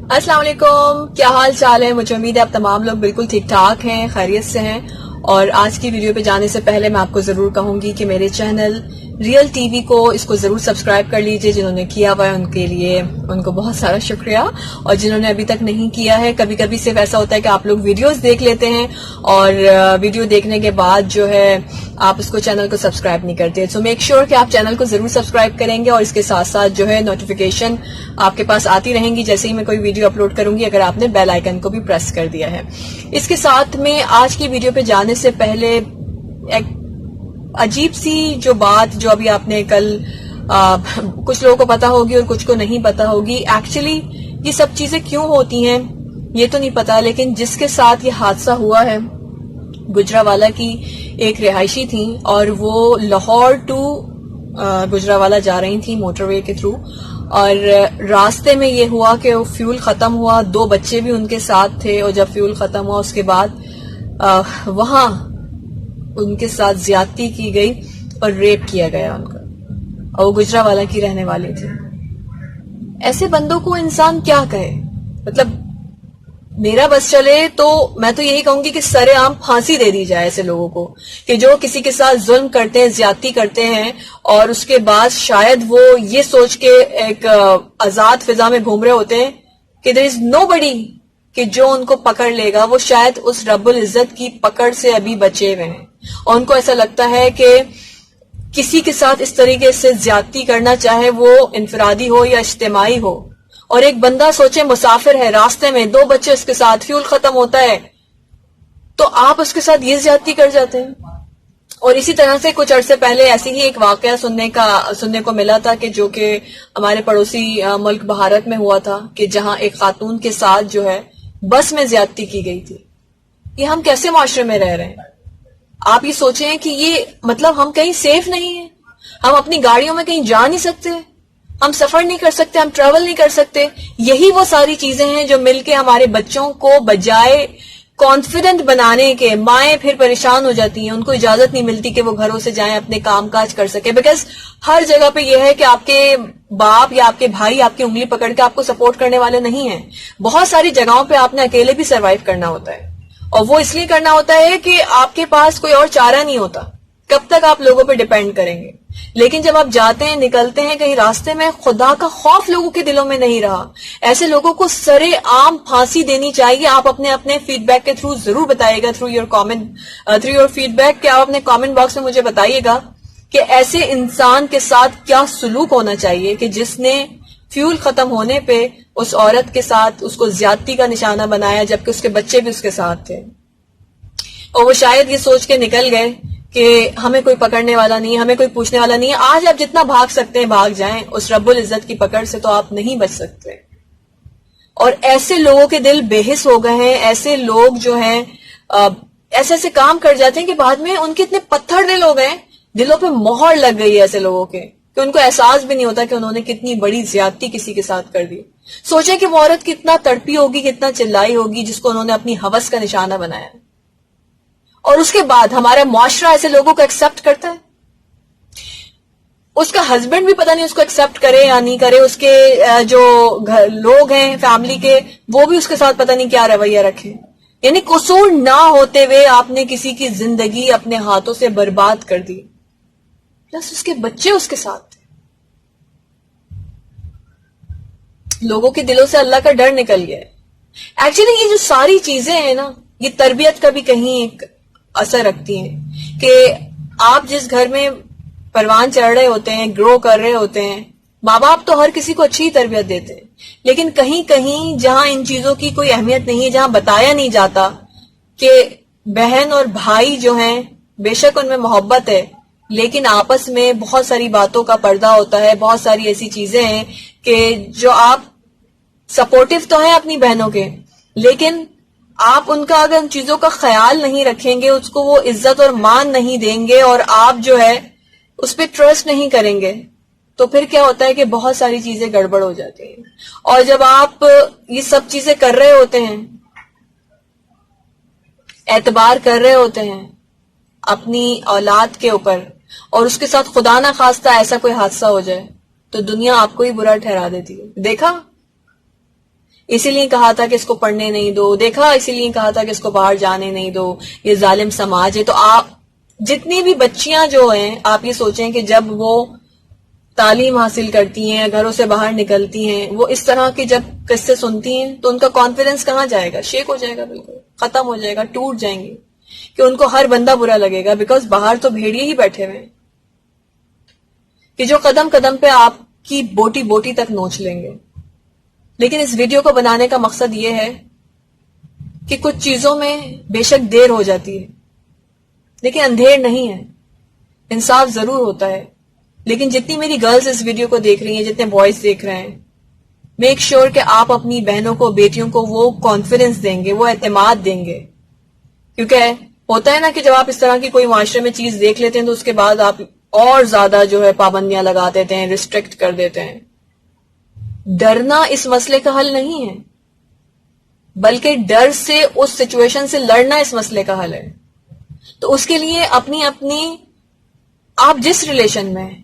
السلام علیکم، کیا حال چال ہے؟ مجھے امید ہے آپ تمام لوگ بالکل ٹھیک ٹھاک ہیں، خیریت سے ہیں. اور آج کی ویڈیو پہ جانے سے پہلے میں آپ کو ضرور کہوں گی کہ میرے چینل ریئل ٹی وی کو اس کو ضرور سبسکرائب کر لیجئے. جنہوں نے کیا ہوا ہے ان کے لیے ان کو بہت سارا شکریہ، اور جنہوں نے ابھی تک نہیں کیا ہے، کبھی کبھی صرف ایسا ہوتا ہے کہ آپ لوگ ویڈیوز دیکھ لیتے ہیں اور ویڈیو دیکھنے کے بعد جو ہے آپ اس کو چینل کو سبسکرائب نہیں کرتے. سو میک شیور کہ آپ چینل کو ضرور سبسکرائب کریں گے، اور اس کے ساتھ ساتھ جو ہے نوٹیفیکیشن آپ کے پاس آتی رہیں گی جیسے ہی میں کوئی ویڈیو اپلوڈ کروں گی، اگر آپ نے بیل آئیکن کو بھی پریس کر دیا ہے. اس کے ساتھ میں آج کی ویڈیو پہ جانے سے پہلے ایک عجیب سی جو بات جو ابھی آپ نے کل کچھ لوگوں کو پتا ہوگی اور کچھ کو نہیں پتا ہوگی. ایکچولی یہ سب چیزیں کیوں ہوتی ہیں یہ تو نہیں پتا، لیکن جس کے ساتھ یہ حادثہ ہوا ہے، گجراوالا کی ایک رہائشی تھیں اور وہ لاہور ٹو گجراوالا جا رہی تھیں موٹر وے کے تھرو، اور راستے میں یہ ہوا کہ وہ فیول ختم ہوا. 2 بچے بھی ان کے ساتھ تھے، اور جب فیول ختم ہوا اس کے بعد وہاں ان کے ساتھ زیادتی کی گئی اور ریپ کیا گیا ان کا، اور وہ گجراوالا کی رہنے والی تھی. ایسے بندوں کو انسان کیا کہے؟ مطلب میرا بس چلے تو میں تو یہی کہوں گی کہ سرے عام پھانسی دے دی جائے ایسے لوگوں کو کہ جو کسی کے ساتھ ظلم کرتے ہیں، زیادتی کرتے ہیں، اور اس کے بعد شاید وہ یہ سوچ کے ایک آزاد فضا میں گھوم رہے ہوتے ہیں کہ there is nobody کہ جو ان کو پکڑ لے گا. وہ شاید اس رب العزت کی پکڑ سے ابھی بچے ہوئے ہیں، اور ان کو ایسا لگتا ہے کہ کسی کے ساتھ اس طریقے سے زیادتی کرنا، چاہے وہ انفرادی ہو یا اجتماعی ہو. اور ایک بندہ سوچے مسافر ہے، راستے میں 2 بچے اس کے ساتھ، فیول ختم ہوتا ہے، تو آپ اس کے ساتھ یہ زیادتی کر جاتے ہیں. اور اسی طرح سے کچھ عرصے پہلے ایسی ہی ایک واقعہ سننے کو ملا تھا کہ جو کہ ہمارے پڑوسی ملک بھارت میں ہوا تھا، کہ جہاں ایک خاتون کے ساتھ جو ہے بس میں زیادتی کی گئی تھی. یہ ہم کیسے معاشرے میں رہ رہے ہیں؟ آپ یہ سوچیں کہ یہ مطلب ہم کہیں سیف نہیں ہیں، ہم اپنی گاڑیوں میں کہیں جا نہیں سکتے، ہم سفر نہیں کر سکتے، ہم ٹریول نہیں کر سکتے. یہی وہ ساری چیزیں ہیں جو مل کے ہمارے بچوں کو بجائے کانفیڈنٹ بنانے کے، مائیں پھر پریشان ہو جاتی ہیں، ان کو اجازت نہیں ملتی کہ وہ گھروں سے جائیں، اپنے کام کاج کر سکے. بیکاز ہر جگہ پہ یہ ہے کہ آپ کے باپ یا آپ کے بھائی آپ کی انگلی پکڑ کے آپ کو سپورٹ کرنے والے نہیں ہیں. بہت ساری جگہوں پہ آپ نے اکیلے بھی سروائیو کرنا ہوتا ہے، اور وہ اس لیے کرنا ہوتا ہے کہ آپ کے پاس کوئی اور چارہ نہیں ہوتا. کب تک آپ لوگوں پہ ڈیپینڈ کریں گے؟ لیکن جب آپ جاتے ہیں، نکلتے ہیں کہیں راستے میں، خدا کا خوف لوگوں کے دلوں میں نہیں رہا. ایسے لوگوں کو سرے عام پھانسی دینی چاہیے. آپ اپنے فیڈ بیک کے تھرو ضرور بتائیے گا، تھرو یور فیڈ بیک، کہ آپ اپنے کامنٹ باکس میں مجھے بتائیے گا کہ ایسے انسان کے ساتھ کیا سلوک ہونا چاہیے کہ جس نے فیول ختم ہونے پہ اس عورت کے ساتھ اس کو زیادتی کا نشانہ بنایا، جبکہ اس کے بچے بھی اس کے ساتھ تھے. اور وہ شاید یہ سوچ کے نکل گئے کہ ہمیں کوئی پکڑنے والا نہیں ہے، ہمیں کوئی پوچھنے والا نہیں ہے. آج آپ جتنا بھاگ سکتے ہیں بھاگ جائیں، اس رب العزت کی پکڑ سے تو آپ نہیں بچ سکتے. اور ایسے لوگوں کے دل بے حس ہو گئے ہیں، ایسے لوگ جو ہیں ایسے ایسے کام کر جاتے ہیں کہ بعد میں ان کے اتنے پتھر دل ہو گئے، دلوں پہ مہر لگ گئی ہے ایسے لوگوں کے، کہ ان کو احساس بھی نہیں ہوتا کہ انہوں نے کتنی بڑی زیادتی کسی کے ساتھ کر دی. سوچیں کہ وہ عورت کتنا تڑپی ہوگی، کتنا چلائی ہوگی، جس کو انہوں نے اپنی ہوس کا نشانہ بنایا. اور اس کے بعد ہمارا معاشرہ ایسے لوگوں کو ایکسپٹ کرتا ہے. اس کا ہسبینڈ بھی پتہ نہیں اس کو ایکسپٹ کرے یا نہیں کرے، اس کے جو لوگ ہیں فیملی کے، وہ بھی اس کے ساتھ پتہ نہیں کیا رویہ رکھے. یعنی قصور نہ ہوتے ہوئے آپ نے کسی کی زندگی اپنے ہاتھوں سے برباد کر دی، پلس اس کے بچے اس کے ساتھ تھے. لوگوں کے دلوں سے اللہ کا ڈر نکل گیا ہے. ایکچولی یہ جو ساری چیزیں ہیں نا، یہ تربیت کا بھی کہیں ایک اثر رکھتی ہیں کہ آپ جس گھر میں پروان چڑھ رہے ہوتے ہیں، گرو کر رہے ہوتے ہیں، ماں باپ تو ہر کسی کو اچھی تربیت دیتے ہیں، لیکن کہیں کہیں جہاں ان چیزوں کی کوئی اہمیت نہیں ہے، جہاں بتایا نہیں جاتا کہ بہن اور بھائی جو ہیں بے شک ان میں محبت ہے، لیکن آپس میں بہت ساری باتوں کا پردہ ہوتا ہے، بہت ساری ایسی چیزیں ہیں کہ جو آپ سپورٹیو تو ہیں اپنی بہنوں کے، لیکن آپ ان کا اگر ان چیزوں کا خیال نہیں رکھیں گے، اس کو وہ عزت اور مان نہیں دیں گے، اور آپ جو ہے اس پہ ٹرسٹ نہیں کریں گے، تو پھر کیا ہوتا ہے کہ بہت ساری چیزیں گڑبڑ ہو جاتی ہیں. اور جب آپ یہ سب چیزیں کر رہے ہوتے ہیں، اعتبار کر رہے ہوتے ہیں اپنی اولاد کے اوپر، اور اس کے ساتھ خدا نہ خواستہ ایسا کوئی حادثہ ہو جائے، تو دنیا آپ کو ہی برا ٹھہرا دیتی ہے. دیکھا اسی لیے کہا تھا کہ اس کو پڑھنے نہیں دو، دیکھا اسی لیے کہا تھا کہ اس کو باہر جانے نہیں دو، یہ ظالم سماج ہے. تو آپ جتنی بھی بچیاں جو ہیں، آپ یہ سوچیں کہ جب وہ تعلیم حاصل کرتی ہیں، گھروں سے باہر نکلتی ہیں، وہ اس طرح کے جب قصے سنتی ہیں تو ان کا کانفیڈنس کہاں جائے گا؟ شیک ہو جائے گا، بالکل ختم ہو جائے گا، ٹوٹ جائیں گے، کہ ان کو ہر بندہ برا لگے گا، بیکاز باہر تو بھیڑیے ہی بیٹھے ہوئے ہیں کہ جو قدم قدم پہ آپ کی بوٹی بوٹی تک نوچ لیں گے. لیکن اس ویڈیو کو بنانے کا مقصد یہ ہے کہ کچھ چیزوں میں بے شک دیر ہو جاتی ہے لیکن اندھیر نہیں ہے، انصاف ضرور ہوتا ہے. لیکن جتنی میری گرلز اس ویڈیو کو دیکھ رہی ہیں، جتنے بوائز دیکھ رہے ہیں، میک شیور کہ آپ اپنی بہنوں کو، بیٹیوں کو وہ کانفیڈنس دیں گے، وہ اعتماد دیں گے. کیونکہ ہوتا ہے نا کہ جب آپ اس طرح کی کوئی معاشرے میں چیز دیکھ لیتے ہیں تو اس کے بعد آپ اور زیادہ جو ہے پابندیاں لگا دیتے ہیں، ریسٹرکٹ کر دیتے ہیں. ڈرنا اس مسئلے کا حل نہیں ہے، بلکہ ڈر سے، اس سچویشن سے لڑنا اس مسئلے کا حل ہے. تو اس کے لیے اپنی آپ جس ریلیشن میں ہیں،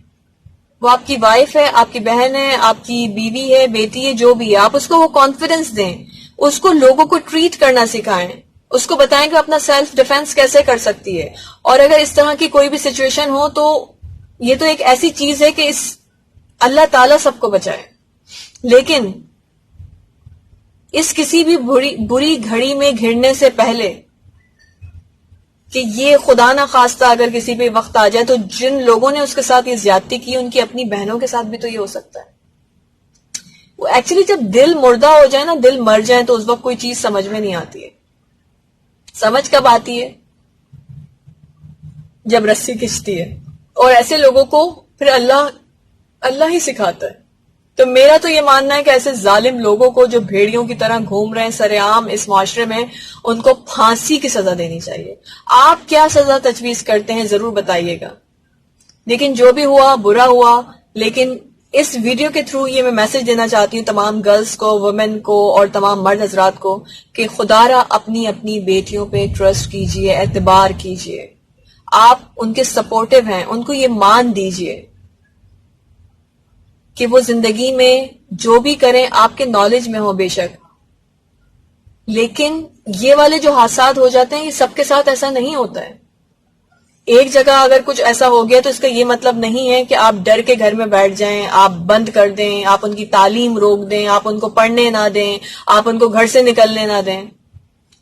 وہ آپ کی وائف ہے، آپ کی بہن ہے، آپ کی بیوی ہے، بیٹی ہے، جو بھی ہے، آپ اس کو وہ کانفیڈنس دیں، اس کو لوگوں کو ٹریٹ کرنا سکھائیں، اس کو بتائیں کہ اپنا سیلف ڈیفenس کیسے کر سکتی ہے. اور اگر اس طرح کی کوئی بھی سچویشن ہو تو یہ تو ایک ایسی چیز ہے کہ اللہ تعالیٰ سب کو بچائے. لیکن اس کسی بھی بری گھڑی میں گھرنے سے پہلے کہ یہ خدا نہ خواستہ اگر کسی پہ وقت آ جائے، تو جن لوگوں نے اس کے ساتھ یہ زیادتی کی ان کی اپنی بہنوں کے ساتھ بھی تو یہ ہو سکتا ہے. وہ ایکچولی جب دل مردہ ہو جائے نا، دل مر جائے، تو اس وقت کوئی چیز سمجھ میں نہیں آتی ہے. سمجھ کب آتی ہے؟ جب رسی کھچتی ہے. اور ایسے لوگوں کو پھر اللہ ہی سکھاتا ہے. تو میرا تو یہ ماننا ہے کہ ایسے ظالم لوگوں کو جو بھیڑیوں کی طرح گھوم رہے ہیں سر عام اس معاشرے میں، ان کو پھانسی کی سزا دینی چاہیے. آپ کیا سزا تجویز کرتے ہیں ضرور بتائیے گا. لیکن جو بھی ہوا برا ہوا. لیکن اس ویڈیو کے تھرو یہ میں میسج دینا چاہتی ہوں تمام گرلز کو، وومن کو، اور تمام مرد حضرات کو کہ خدا را اپنی بیٹیوں پہ ٹرسٹ کیجئے، اعتبار کیجئے. آپ ان کے سپورٹیو ہیں، ان کو یہ مان دیجئے کہ وہ زندگی میں جو بھی کریں آپ کے نالج میں ہو بے شک. لیکن یہ والے جو حادثات ہو جاتے ہیں، یہ سب کے ساتھ ایسا نہیں ہوتا ہے. ایک جگہ اگر کچھ ایسا ہو گیا تو اس کا یہ مطلب نہیں ہے کہ آپ ڈر کے گھر میں بیٹھ جائیں، آپ بند کر دیں، آپ ان کی تعلیم روک دیں، آپ ان کو پڑھنے نہ دیں، آپ ان کو گھر سے نکلنے نہ دیں.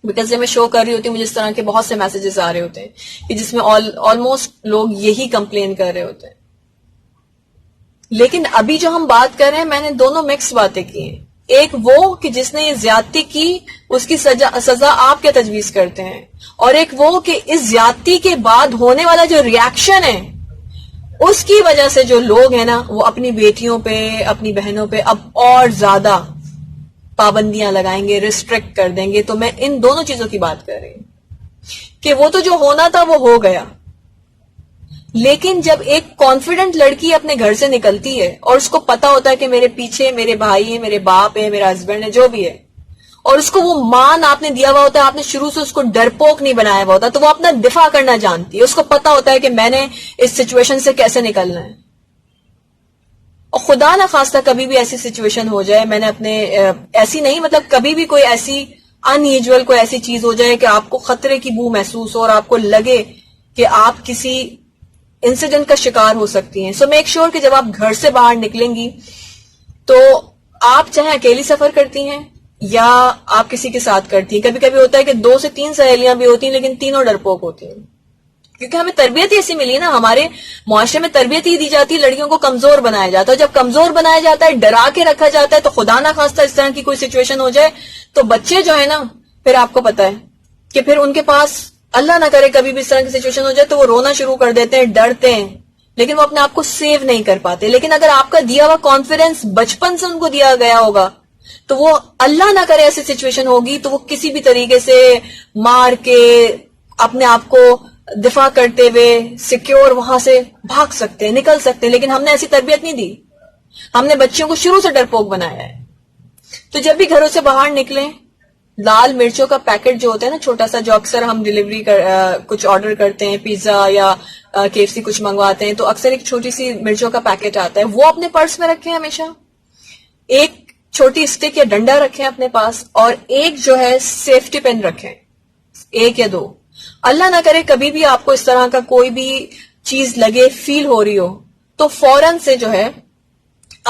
بیکاز جب میں شو کر رہی ہوتی ہوں مجھے اس طرح کے بہت سے میسیجز آ رہے ہوتے ہیں کہ جس میں آلموسٹ لوگ یہی کمپلین کر رہے ہوتے ہیں. لیکن ابھی جو ہم بات کر رہے ہیں، میں نے دونوں مکس باتیں کی ہیں. ایک وہ کہ جس نے یہ زیادتی کی اس کی سزا آپ کیا تجویز کرتے ہیں، اور ایک وہ کہ اس زیادتی کے بعد ہونے والا جو ریاکشن ہے اس کی وجہ سے جو لوگ ہیں نا وہ اپنی بیٹیوں پہ، اپنی بہنوں پہ اب اور زیادہ پابندیاں لگائیں گے، ریسٹرکٹ کر دیں گے. تو میں ان دونوں چیزوں کی بات کر رہی ہوں کہ وہ تو جو ہونا تھا وہ ہو گیا. لیکن جب ایک کانفیڈنٹ لڑکی اپنے گھر سے نکلتی ہے اور اس کو پتا ہوتا ہے کہ میرے پیچھے میرے بھائی ہیں، میرے باپ ہے، میرا ہسبینڈ ہے، جو بھی ہے، اور اس کو وہ مان آپ نے دیا ہوا ہوتا ہے، آپ نے شروع سے اس کو ڈرپوک نہیں بنایا ہوا ہوتا، تو وہ اپنا دفاع کرنا جانتی ہے. اس کو پتا ہوتا ہے کہ میں نے اس سچویشن سے کیسے نکلنا ہے. اور خدا نہ خواستہ کبھی بھی ایسی سچویشن ہو جائے، میں نے اپنے ایسی نہیں، مطلب کبھی بھی کوئی ایسی ان یوزول کوئی ایسی چیز ہو جائے کہ آپ کو خطرے کی بو محسوس ہو اور آپ کو لگے کہ آپ کسی انسیڈنٹ کا شکار ہو سکتی ہیں. سو میک شیور کہ جب آپ گھر سے باہر نکلیں گی تو آپ چاہے اکیلی سفر کرتی ہیں یا آپ کسی کے ساتھ کرتی ہیں. کبھی کبھی ہوتا ہے کہ 2 سے 3 سہیلیاں بھی ہوتی ہیں لیکن تینوں ڈرپوک ہوتی ہیں، کیونکہ ہمیں تربیت ایسی ملی ہے نا. ہمارے معاشرے میں تربیت ہی دی جاتی ہے، لڑکیوں کو کمزور بنایا جاتا ہے. جب کمزور بنایا جاتا ہے، ڈرا کے رکھا جاتا ہے، تو خدا نہ خواستہ اس طرح کی کوئی سچویشن ہو جائے تو بچے جو ہے نا، پھر آپ کو پتا ہے کہ پھر ان کے پاس، اللہ نہ کرے کبھی بھی اس طرح کی سچویشن ہو جائے تو وہ رونا شروع کر دیتے ہیں، ڈرتے ہیں، لیکن وہ اپنے آپ کو سیو نہیں کر پاتے. لیکن اگر آپ کا دیا ہوا کانفیڈنس بچپن سے ان کو دیا گیا ہوگا تو وہ اللہ نہ کرے ایسی سچویشن ہوگی تو وہ کسی بھی طریقے سے مار کے اپنے آپ کو دفاع کرتے ہوئے سیکیور وہاں سے بھاگ سکتے ہیں، نکل سکتے ہیں. لیکن ہم نے ایسی تربیت نہیں دی، ہم نے بچوں کو شروع سے ڈرپوک بنایا ہے. تو جب بھی گھروں سے باہر نکلیں، لال مرچوں کا پیکٹ جو ہوتا ہے نا چھوٹا سا، جو اکثر ہم ڈیلیوری کچھ آرڈر کرتے ہیں، پیزا یا KFC کچھ منگواتے ہیں تو اکثر ایک چھوٹی سی مرچوں کا پیکٹ آتا ہے، وہ اپنے پرس میں رکھیں ہمیشہ. ایک چھوٹی اسٹک یا ڈنڈا رکھیں اپنے پاس, اور ایک جو ہے سیفٹی پن رکھیں, 1 یا 2. اللہ نہ کرے کبھی بھی آپ کو اس طرح کا کوئی بھی چیز لگے, فیل ہو رہی ہو, تو فوراً سے جو ہے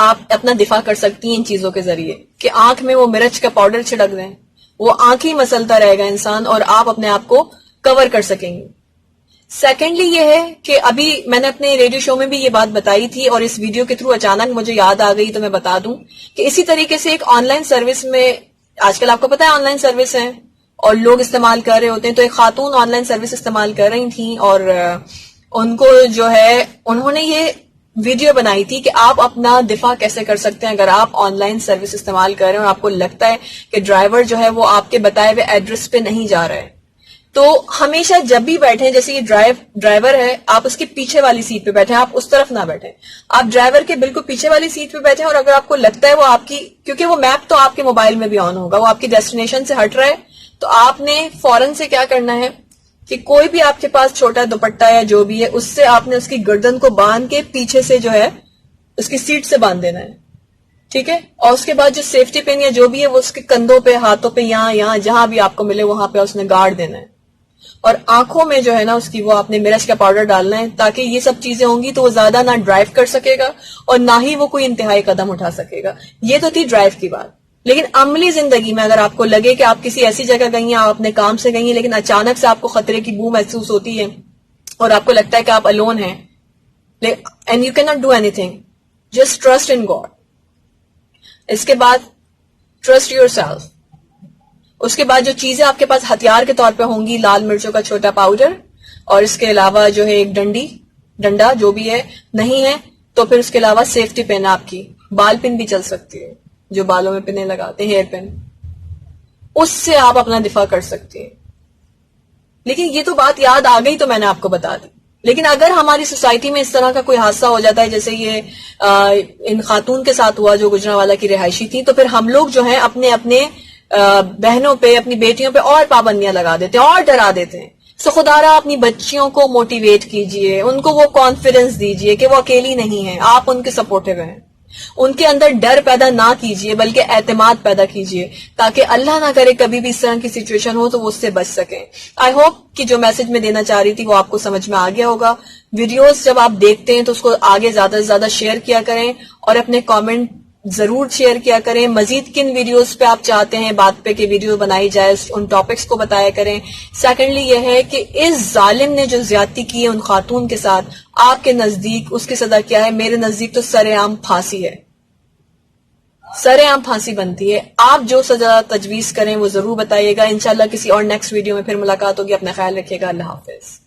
آپ اپنا دفاع کر سکتی ہیں ان چیزوں کے ذریعے, کہ آنکھ میں وہ مرچ کا پاؤڈر چھڑک دیں, وہ آنکھ ہی مسلتا رہے گا انسان, اور آپ اپنے آپ کو کور کر سکیں گے. سیکنڈلی یہ ہے کہ ابھی میں نے اپنے ریڈیو شو میں بھی یہ بات بتائی تھی, اور اس ویڈیو کے تھرو اچانک مجھے یاد آ گئی تو میں بتا دوں کہ اسی طریقے سے ایک آن لائن سروس میں, آج کل آپ کو پتا ہے آن لائن سروس ہیں اور لوگ استعمال کر رہے ہوتے ہیں, تو ایک خاتون آن لائن سروس استعمال کر رہی تھیں, اور ان کو جو ہے انہوں نے یہ ویڈیو بنائی تھی کہ آپ اپنا دفاع کیسے کر سکتے ہیں اگر آپ آن لائن سروس استعمال کر رہے ہیں اور آپ کو لگتا ہے کہ ڈرائیور جو ہے وہ آپ کے بتائے ہوئے ایڈریس پہ نہیں جا رہا ہے. تو ہمیشہ جب بھی بیٹھیں, جیسے یہ ڈرائیور ہے, آپ اس کے پیچھے والی سیٹ پہ بیٹھیں, آپ اس طرف نہ بیٹھیں, آپ ڈرائیور کے بالکل پیچھے والی سیٹ پہ بیٹھیں, اور اگر آپ کو لگتا ہے وہ آپ کی, کیونکہ وہ میپ تو آپ کے موبائل میں بھی آن ہوگا, وہ آپ کی ڈیسٹینیشن سے ہٹ رہا ہے, تو آپ نے فوراً سے کیا کرنا ہے کہ کوئی بھی آپ کے پاس چھوٹا دوپٹہ یا جو بھی ہے, اس سے آپ نے اس کی گردن کو باندھ کے پیچھے سے جو ہے اس کی سیٹ سے باندھ دینا ہے, ٹھیک ہے, اور اس کے بعد جو سیفٹی پن یا جو بھی ہے وہ اس کے کندھوں پہ, ہاتھوں پہ, یہاں جہاں بھی آپ کو ملے وہاں پہ اس نے گارڈ دینا ہے, اور آنکھوں میں جو ہے نا اس کی وہ آپ نے مرچ کا پاؤڈر ڈالنا ہے, تاکہ یہ سب چیزیں ہوں گی تو وہ زیادہ نہ ڈرائیو کر سکے گا اور نہ ہی وہ کوئی انتہائی قدم اٹھا سکے گا. یہ تو تھی ڈرائیو کی بات. لیکن عملی زندگی میں اگر آپ کو لگے کہ آپ کسی ایسی جگہ گئی ہیں, آپ اپنے کام سے گئی ہیں, لیکن اچانک سے آپ کو خطرے کی بو محسوس ہوتی ہے اور آپ کو لگتا ہے کہ آپ الون ہیں, and you can not do anything, just trust in God. اس کے بعد ٹرسٹ یور سیلف. اس کے بعد جو چیزیں آپ کے پاس ہتھیار کے طور پہ ہوں گی, لال مرچوں کا چھوٹا پاؤڈر, اور اس کے علاوہ جو ہے ایک ڈنڈا جو بھی ہے, نہیں ہے تو پھر اس کے علاوہ سیفٹی پن, آپ کی بال پن بھی چل سکتی ہے, جو بالوں میں پنیں لگاتے ہیں, ہیئر پن, اس سے آپ اپنا دفاع کر سکتے ہیں. لیکن یہ تو بات یاد آ گئی تو میں نے آپ کو بتا دی. لیکن اگر ہماری سوسائٹی میں اس طرح کا کوئی حادثہ ہو جاتا ہے جیسے یہ ان خاتون کے ساتھ ہوا جو گجرانوالہ کی رہائشی تھی, تو پھر ہم لوگ جو ہیں اپنے بہنوں پہ, اپنی بیٹیوں پہ اور پابندیاں لگا دیتے ہیں اور ڈرا دیتے ہیں. سو خدارا اپنی بچیوں کو موٹیویٹ کیجئے, ان کو وہ کانفیڈنس دیجئے کہ وہ اکیلی نہیں ہیں, آپ ان کے سپورٹیو ہیں. ان کے اندر ڈر پیدا نہ کیجئے بلکہ اعتماد پیدا کیجئے, تاکہ اللہ نہ کرے کبھی بھی اس طرح کی سچویشن ہو تو وہ اس سے بچ سکیں. آئی ہوپ کہ جو میسج میں دینا چاہ رہی تھی وہ آپ کو سمجھ میں آ گیا ہوگا. ویڈیوز جب آپ دیکھتے ہیں تو اس کو آگے زیادہ سے زیادہ شیئر کیا کریں, اور اپنے کامنٹ ضرور شیئر کیا کریں. مزید کن ویڈیوز پہ آپ چاہتے ہیں بات پہ کہ ویڈیو بنائی جائے, ان ٹاپکس کو بتایا کریں. سیکنڈلی یہ ہے کہ اس ظالم نے جو زیادتی کی ہے ان خاتون کے ساتھ, آپ کے نزدیک اس کی سزا کیا ہے؟ میرے نزدیک تو سر عام پھانسی ہے, سر عام پھانسی بنتی ہے. آپ جو سزا تجویز کریں وہ ضرور بتائیے گا. انشاءاللہ کسی اور نیکسٹ ویڈیو میں پھر ملاقات ہوگی. اپنا خیال رکھیے گا. اللہ حافظ.